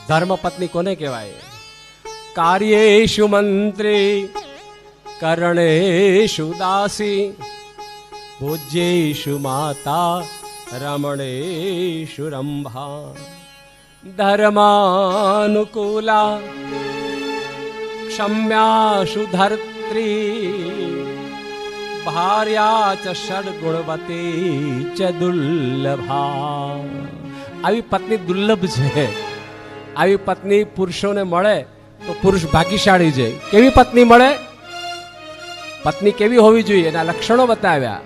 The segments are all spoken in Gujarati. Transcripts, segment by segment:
ધર્મપત્ની કોને કહેવાય? કાર્યેષુ મંત્રી કરણેષુ દાસી ભોજ્યેષુ માતા રમણેષુ રંભા ધર્માનુકૂલા ક્ષમ્યાશુ ધર્ત્રી ભાર્યા ચ ષડગુણવતી ચ દુર્લભા. આવી પત્ની દુર્લભ છે. આવી પત્ની પુરુષોને મળે તો પુરુષ ભાગ્યશાળી છે. કેવી પત્ની મળે? પત્ની કેવી હોવી જોઈએ એના લક્ષણો બતાવ્યા.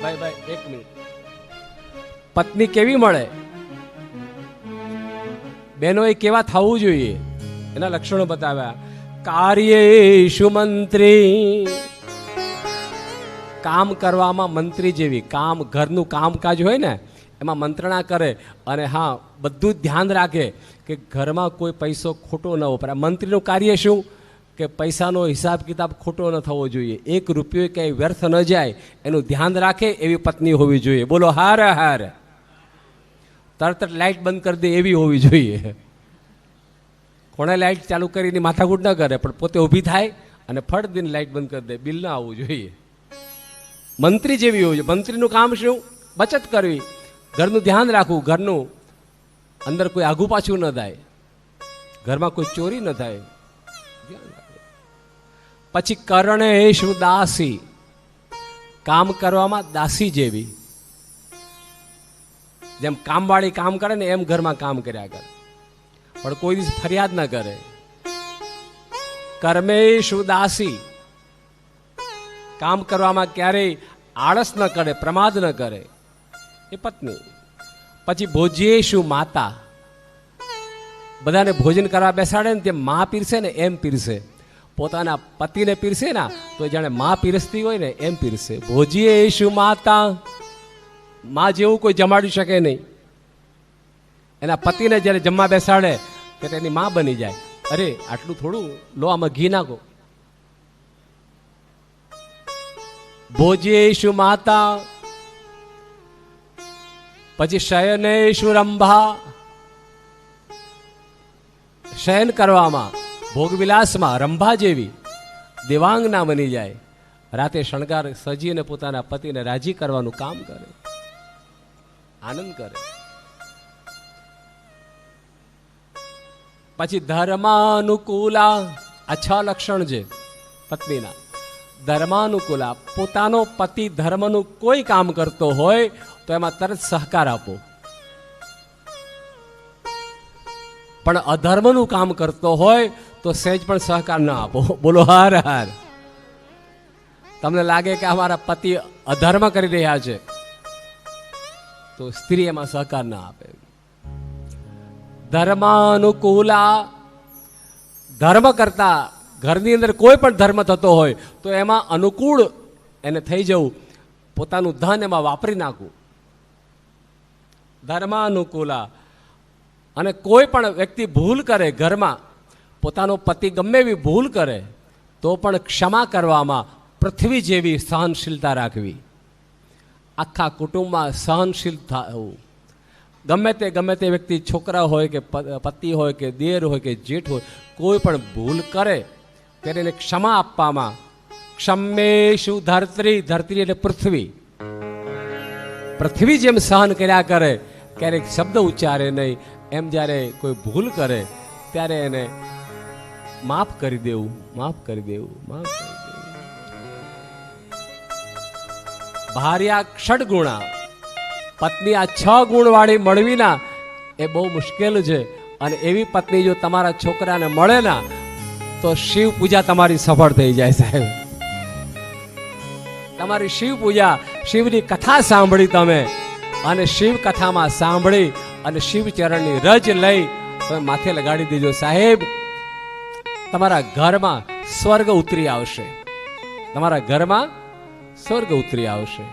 ભાઈ એક મિનિટ. પત્ની કેવી મળે, બહેનોએ કેવા થવું જોઈએ એના લક્ષણો બતાવ્યા. કાર્યેષુ મંત્રી, કામ કરવામાં મંત્રી જેવી. કામ ઘરનું કામકાજ હોય ને એમાં મંત્રણા કરે અને હા બધું જ ધ્યાન રાખે કે ઘરમાં કોઈ પૈસો ખોટો ન વપરાય. મંત્રીનું કાર્ય શું કે પૈસાનો હિસાબ કિતાબ ખોટો ન થવો જોઈએ, એક રૂપિયો ક્યાંય વ્યર્થ ન જાય એનું ધ્યાન રાખે એવી પત્ની હોવી જોઈએ. બોલો હાર હાર. તરત લાઇટ બંધ કરી દે એવી હોવી જોઈએ. કોણે લાઇટ ચાલુ કરીને માથાકૂટ ન કરે પણ પોતે ઊભી થાય અને ફટ દઈને લાઇટ બંધ કરી દે, બિલ ના આવવું જોઈએ. મંત્રી જેવી હોવી જોઈએ. મંત્રીનું કામ શું? બચત કરવી, ઘરનું ધ્યાન રાખવું, ઘરનું અંદર કોઈ આઘું પાછું ન થાય, ઘરમાં કોઈ ચોરી ન થાય. પછી કરણેષુ દાસી, કામ કરવામાં દાસી જેવી. જેમ કામવાળી કામ કરે ને એમ ઘરમાં કામ કર્યા કરે, પણ કોઈ દિવસ ફરિયાદ ન કરે. કર્મેષુ દાસી, કામ કરવામાં ક્યારેય આળસ ન કરે, પ્રમાદ ન કરે, એ પત્ની. પછી ભોજ્યેષુ માતા, બધાને ભોજન કરવા બેસાડે ને તે માં પીરસે ને એમ પીરસે. પોતાના પતિને પીરસે ને તો જાણે માં પીરસતી હોય ને એમ પીરસે. ભોજ્યેષુ માતા, માં જેવું કોઈ જમાડી શકે નહીં. એના પતિને જ્યારે જમવા બેસાડે ત્યારે એની માં બની જાય. અરે આટલું થોડું લો, આમાં ઘી નાખો. ભોજ્યેષુ માતા. પછી શયનેષુ રંભા, શયન કરવામાં ભોગવિલાસમાં રંભા જેવી દેવાંગના બની જાય. રાતે શણગાર સજીને પોતાના પતિને રાજી કરવાનું કામ કરે, આનંદ કરે. પછી ધર્માનુકૂલા, આ 6 લક્ષણ છે પત્નીના. ધર્માનુકૂલા, પોતાનો પતિ ધર્મનું કોઈ કામ કરતો હોય તો એમાં તરત સહકાર આપો, પણ અધર્મનું કામ કરતો હોય તો સહેજ પણ સહકાર ના આપો. બોલો હાર હાર. તમને લાગે કે અમારા પતિ અધર્મ કરી રહ્યા છે તો સ્ત્રી એમાં સહકાર ના આપે. ધર્માનુકૂલા, ધર્મ કરતા ઘરની અંદર કોઈ પણ ધર્મ થતો હોય તો એમાં અનુકૂળ એને થઈ જવું, પોતાનું ધન એમાં વાપરી નાખવું. ધર્માનુકૂલા. અને કોઈ પણ વ્યક્તિ ભૂલ કરે ઘરમાં, પોતાનો પતિ ગમે એવી ભૂલ કરે તો પણ ક્ષમા કરવામાં પૃથ્વી જેવી સહનશીલતા રાખવી. આખા કુટુંબમાં સહનશીલ થવું. ગમે તે વ્યક્તિ, છોકરા હોય કે પતિ હોય કે દેર હોય કે જેઠ હોય, કોઈ પણ ભૂલ કરે ત્યારે એને ક્ષમા આપવામાં. ક્ષમ્યેષુ ધર્ત્રી, ધરતી એટલે પૃથ્વી. પૃથ્વી જેમ સહન કર્યા કરે, ક્યારેક શબ્દ ઉચ્ચારે નહીં, એમ જ્યારે કોઈ ભૂલ કરે ત્યારે એને માફ કરી દેવું, માફ કરી દેવું, માફ કરી દેવું. ભાર્યા ષડગુણા, પત્ની આ 6 ગુણવાળી મળવી ના એ બહુ મુશ્કેલ છે. અને એવી પત્ની જો તમારા છોકરાને મળે ના તો શિવ પૂજા તમારી સફળ થઈ જાય સાહેબ. તમારી શિવ પૂજા, શિવની કથા સાંભળી તમે અને શિવ કથામાં સાંભળી અને શિવ ચરણની રજ લઈ તમે માથે લગાડી દેજો સાહેબ. તમારા ઘરમાં સ્વર્ગ ઉતરી આવશે, તમારા ઘરમાં સ્વર્ગ ઉતરી આવશે.